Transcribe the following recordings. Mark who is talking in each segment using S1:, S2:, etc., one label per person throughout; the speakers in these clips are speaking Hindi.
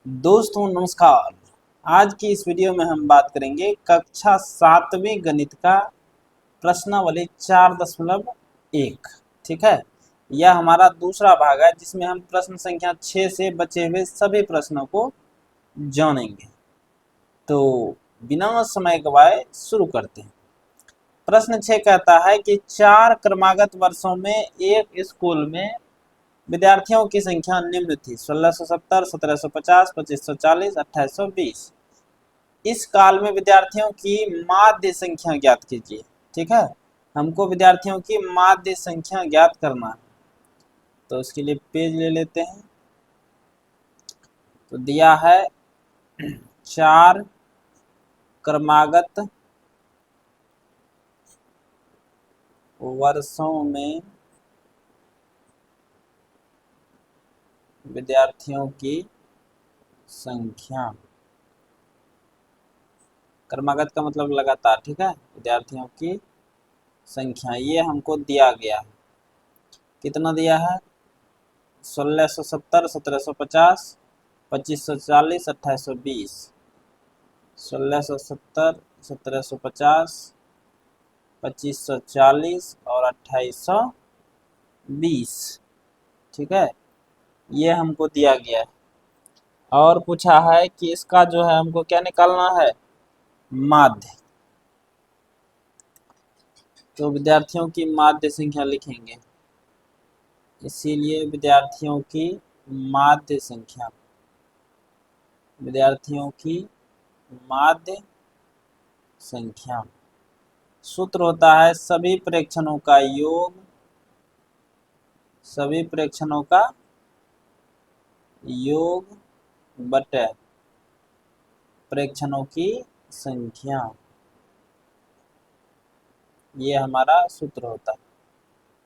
S1: दोस्तों नमस्कार। आज की इस वीडियो में हम बात करेंगे कक्षा 7वीं गणित का प्रश्नावली 4.1। ठीक है, यह हमारा दूसरा भाग है जिसमें हम प्रश्न संख्या 6 से बचे हुए सभी प्रश्नों को जानेंगे। तो बिना समय गवाए शुरू करते हैं। प्रश्न 6 कहता है कि 4 क्रमागत वर्षों में एक स्कूल में विद्यार्थियों की संख्या निम्न थी: 1670, 1750, 2540, 2820। इस काल में विद्यार्थियों की माध्य संख्या ज्ञात कीजिए। ठीक है, हमको विद्यार्थियों की माध्य संख्या ज्ञात करना है, तो उसके लिए पेज ले लेते हैं। तो दिया है 4 क्रमागत वर्षों में विद्यार्थियों की संख्या। क्रमागत का मतलब लगातार। ठीक है, विद्यार्थियों की संख्या ये हमको दिया गया है। कितना दिया है? 1670, 1750, 2540, 2820। 1670, 1750, 2540 और 2820। ठीक है, ये हमको दिया गया है और पूछा है कि इसका जो है हमको क्या निकालना है? माध्य। तो विद्यार्थियों की माध्य संख्या लिखेंगे, इसीलिए विद्यार्थियों की माध्य संख्या, विद्यार्थियों की माध्य संख्या। सूत्र होता है सभी प्रेक्षणों का योग, सभी प्रेक्षणों का योग बटे प्रेक्षणों की संख्या। ये हमारा सूत्र होता है।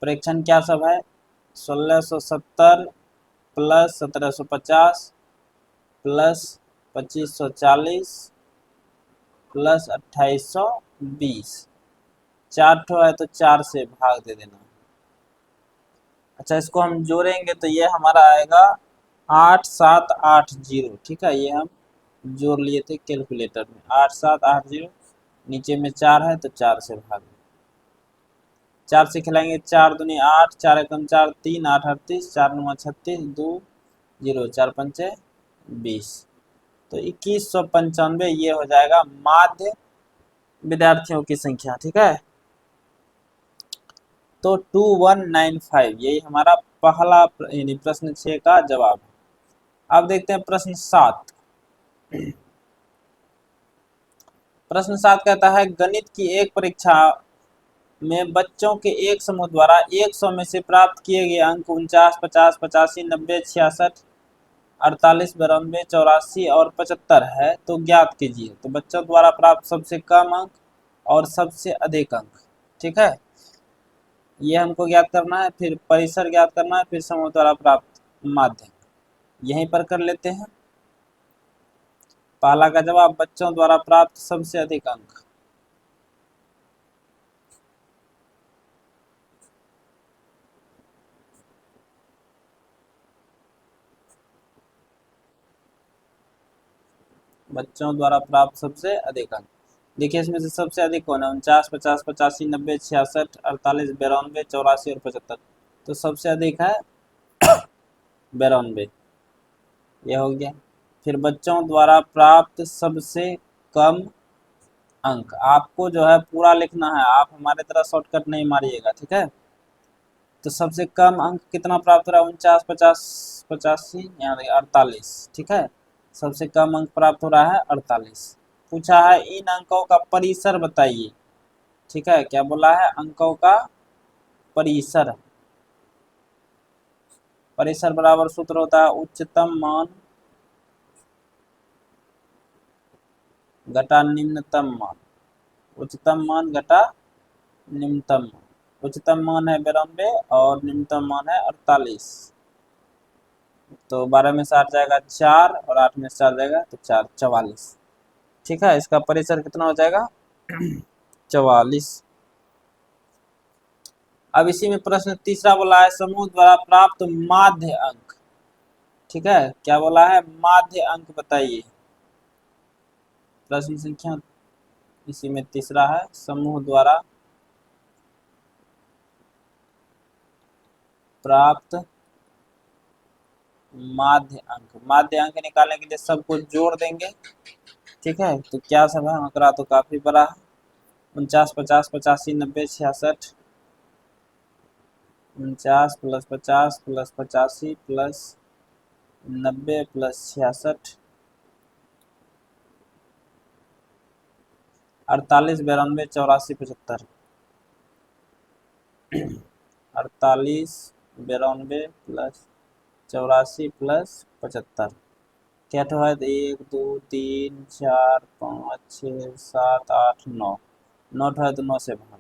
S1: प्रेक्षण क्या सब है? 1670 प्लस 1750 प्लस 2540 प्लस 2820। 4 ठो है तो 4 से भाग दे देना। अच्छा, इसको हम जोड़ेंगे तो ये हमारा आएगा 8780। ठीक है, ये हम जोड़ लिए थे कैलकुलेटर में। 8780, नीचे में 4 है तो 4 से भाग। 4 से खिलाएंगे, 4 दूनी 8, 4 एकम 4, 3 8 38, 4 9 36, 2 0, 4 पंचे 20। तो 2195 ये हो जाएगा माध्य विद्यार्थियों की संख्या। ठीक है, तो 2195 यही हमारा पहला यानी प्रश्न 6 का जवाब है। अब देखते हैं प्रश्न 7। प्रश्न 7 कहता है गणित की एक परीक्षा में बच्चों के एक समूह द्वारा 100 में से प्राप्त किए गए अंक 49, 50, 85, 90, 66, 48, 92, 84 और 75 है, तो ज्ञात कीजिए। तो बच्चों द्वारा प्राप्त सबसे कम अंक और सबसे अधिक अंक। ठीक है, ये हमको ज्ञात करना है, फिर परिसर ज्ञात करना है, फिर समूह द्वारा प्राप्त माध्य। यहीं पर कर लेते हैं। पहला का जवाब बच्चों द्वारा प्राप्त सबसे अधिक अंक। बच्चों द्वारा प्राप्त सबसे अधिक अंक। देखिए इसमें से सबसे अधिक कौन है? 49, 50, 85, 90, 66, 48, 92, 84 और 75। तो सबसे अधिक है 92, यह हो गया। फिर बच्चों द्वारा प्राप्त सबसे कम अंक। आपको जो है पूरा लिखना है, आप हमारे तरह शॉर्टकट नहीं मारिएगा। ठीक है, तो सबसे कम अंक कितना प्राप्त हो रहा है? 49, 50, 85, यहाँ देखिए 48। ठीक है, सबसे कम अंक प्राप्त हो रहा है 48। पूछा है इन अंकों का परिसर बताइए। ठीक है, क्या बोला है? अंकों का परिसर। परिसर बराबर सूत्र होता है उच्चतम मान घटा निम्नतम मान। उच्चतम मान घटा निम्नतम मान। उच्चतम मान है 92 और निम्नतम मान है 48। तो 12 में से 8 जाएगा 4 और 8 में से 4 जाएगा तो 4, 44। ठीक है, इसका परिसर कितना हो जाएगा? 44। अब इसी में प्रश्न तीसरा बोला है समूह द्वारा प्राप्त माध्य अंक। ठीक है, क्या बोला है, माध्य अंक बताइए। प्रश्न संख्या इसी में तीसरा है, समूह द्वारा प्राप्त माध्य अंक निकालने के लिए सबको जोड़ देंगे। ठीक है, तो क्या सब है, आंकड़ा तो काफी बड़ा है, 49, 50, 85, 90, 66, 49 plus 50 plus 85 plus 90 plus 66, 48, 92, 84, 75, 48, 92 plus 84 plus 75, क्या तो है, 1 2 3 4 5 6 7 8 9, 9 है तो 9 से भाग।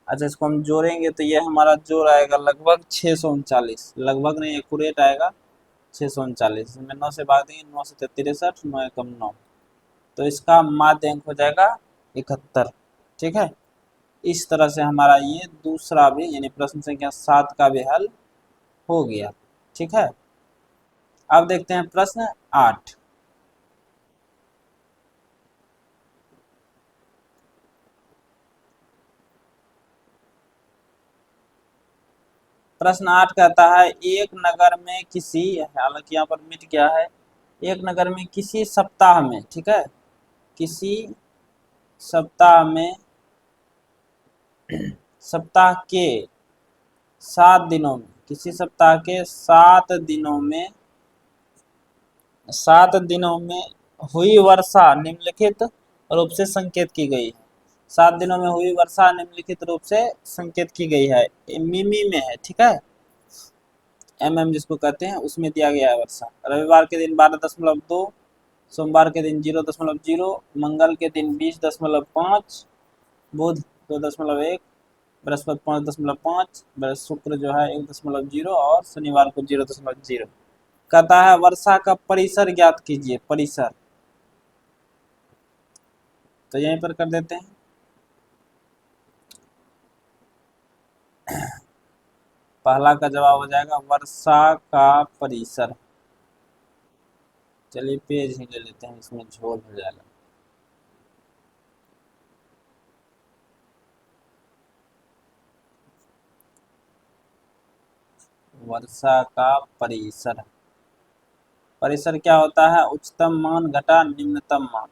S1: अच्छा, इसको हम जोड़ेंगे तो ये हमारा जोड़ आएगा लगभग 639, लगभग नहीं एक्यूरेट आएगा 639, इसमें 9 से भाग देंगे, 9 से 63, 9 एकम 9, तो इसका माध्य अंक हो जाएगा 71। ठीक है, इस तरह से हमारा ये दूसरा भी यानी प्रश्न संख्या 7 का भी हल हो गया। ठीक है, अब देखते हैं प्रश्न 8। प्रश्न 8 कहता है, एक नगर में किसी, हालांकि यहाँ पर मिट गया है, एक नगर में किसी सप्ताह में, ठीक है, किसी सप्ताह में सप्ताह के 7 दिनों में, किसी सप्ताह के 7 दिनों में 7 दिनों में हुई वर्षा निम्नलिखित रूप से संकेत की गई है। 7 दिनों में हुई वर्षा निम्नलिखित रूप से संकेत की गई है, मिमी में है। ठीक है, एमएम जिसको कहते हैं उसमें दिया गया है वर्षा। रविवार के दिन 12.2, सोमवार के दिन 0.0, मंगल के दिन 20.5, बुध 2.1, बृहस्पति 5.5, शुक्र जो है 1.0 और शनिवार को 0.0। कहता है वर्षा का परिसर ज्ञात कीजिए, परिसर, तो यहीं पर कर देते हैं। पहला का जवाब हो जाएगा वर्षा का परिसर। चलिए पेज ही ले लेते हैं, इसमें झोल हो जाएगा। वर्षा का परिसर, परिसर क्या होता है, उच्चतम मान घटा निम्नतम मान।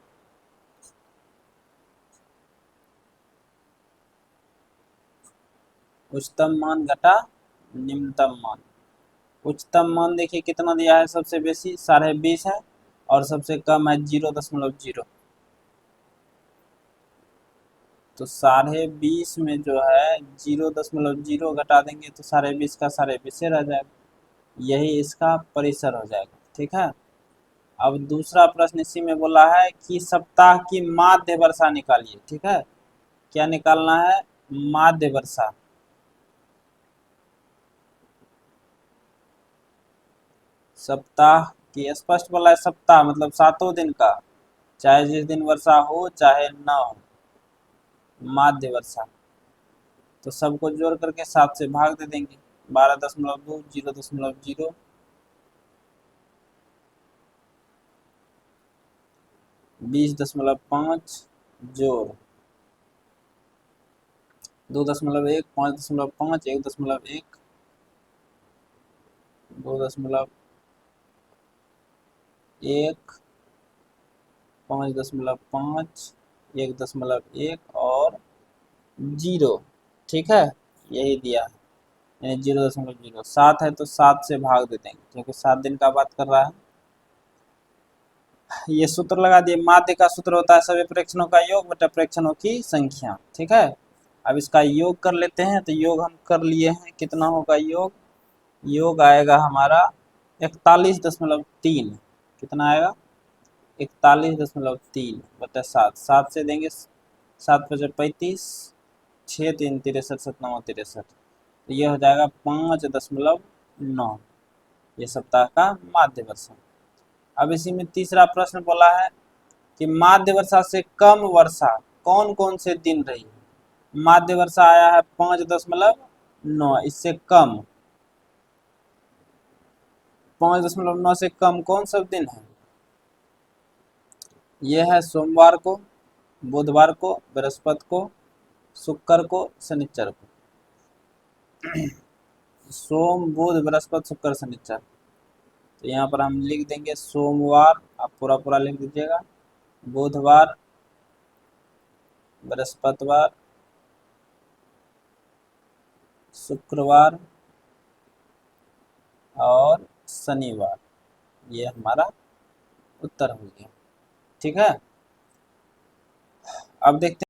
S1: उच्चतम मान घटा निम्नतम मान। उच्चतम मान देखिए कितना दिया है, सबसे बेसी 20.5 है और सबसे कम है 0.0, तो 20.5 में जो है 0.0 घटा देंगे तो 20.5 का 20.5 रह जाएगा, यही इसका परिसर हो जाएगा। ठीक है, अब दूसरा प्रश्न इसी में बोला है कि सप्ताह की माध्य वर्षा निकालिए। ठीक है, क्या निकालना है, माध्य वर्षा। सप्ताह की स्पष्ट बोला है, सप्ताह मतलब 7 दिन का, चाहे जिस दिन वर्षा हो चाहे ना हो, माध्य वर्षा। तो सबको जोड़ करके 7 से भाग दे देंगे, 12.2, 0.0, 20.5 जोड़ 2.1, 5.5, 1.1, 2.1, 5.5, 1.1 और 0। ठीक है, यही दिया है, 0.0, 7 है तो 7 से भाग दे देंगे क्योंकि 7 दिन का बात कर रहा है। ये सूत्र लगा दिए, माध्य का सूत्र होता है सभी प्रेक्षणों का योग बटा प्रेक्षणों की संख्या। ठीक है, अब इसका योग कर लेते हैं, तो योग हम कर लिए हैं, कितना होगा योग, योग आएगा हमारा 41.3, कितना आएगा, 41.3 बटा 7, 7 से देंगे 7 × 35, 6 3 63, 7 9 63, तो ये हो जाएगा 5.9, ये सप्ताह का माध्य वर्षा। अब इसी में तीसरा प्रश्न बोला है कि माध्य वर्षा से कम वर्षा कौन कौन से दिन रही है। माध्य वर्षा आया है 5.9, इससे कम 5.9 से कम कौन सा दिन है? यह है सोमवार को, बुधवार को, बृहस्पति को, शुक्र को, शनिचर को। सोम, बुध, बृहस्पति, शुक्र, शनिचर। तो यहाँ पर हम लिख देंगे सोमवार, आप पूरा पूरा लिख दीजिएगा, बुधवार, बृहस्पतिवार, शुक्रवार और शनिवार। ये हमारा उत्तर हो गया। ठीक है, अब देखते हैं